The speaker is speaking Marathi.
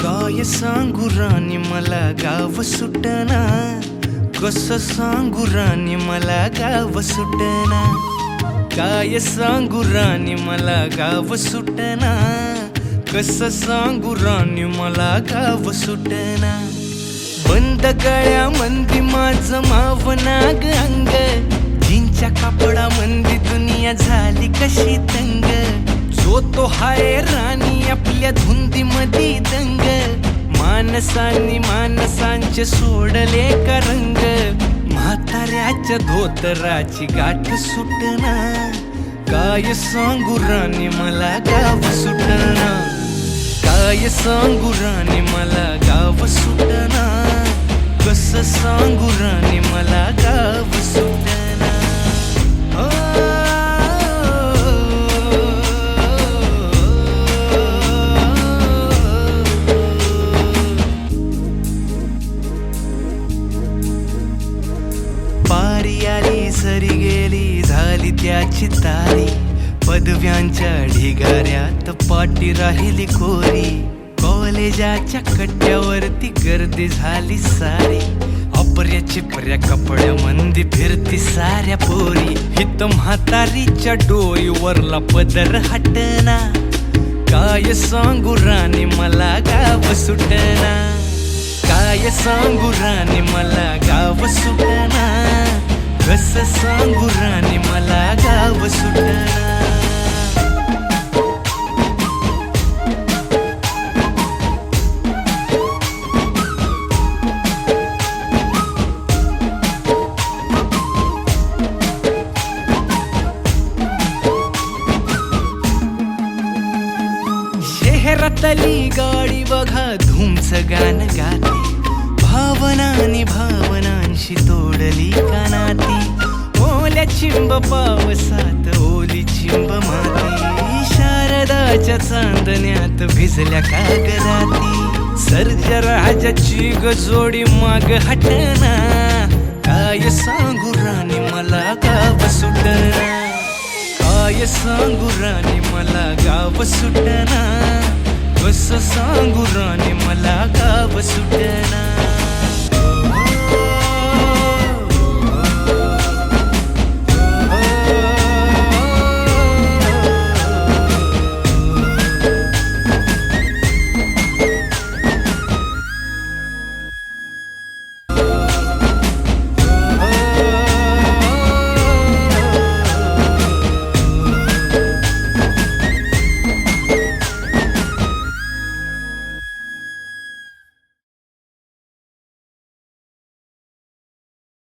काय सांगू राणी मला गाव सुटना, कसं सांगू राणी मला गाव सुटना. काय सांगू राणी मला गाव सुटना, कसं सांगू राणी मला गाव सुटना. बंद गळ्यामंदी माझं मावनाग अंग, जीनच्या कापडामंदी दुनिया झाली कशी तंग. जो तो हाय राणी आपल्या धुंदीमधी दंग, माणसांनी माणसांचे सोडले का रंग. म्हाताऱ्याच्या धोतराची गाठ सुटना, काय सांगू राणी मला गाव सुटना. काय सांगू राणी मला गाव सुटना, कसं सांगू राणी मला गाव सुटना. पारी आली सरी गेली झाली त्याची तारी, पदव्यांच्या ढिगाऱ्यात पाठी राहिली कोरी. कॉलेजाच्या कट्ट्यावरती गर्दी झाली सारी, अपर्या चिपर्या कपड्यामंदी फिरती साऱ्या पोरी. हित म्हातारीच्या डोईवरला पदर हटना, काय सांगू राणी मला गाव सुटना. काय सांगू राणी मला गाव सुटना, कसं सांगू राणी मला गाव सुटना. शहरातली गाडी बघा धूमचं गाणं गाते, भावनांनी भावनांशी तोडली कानाती. ओल्या चिंब पावसात ओली चिंब माती, शारदाच्या चांदण्यात भिजल्या कागदाती. सर्जराजाची गजोडी माग हटना, काय सांगू राणी मला गाव सुटना. काय सांगू राणी मला गाव सुटना, कसं सांगू राणी मला गाव सुटना.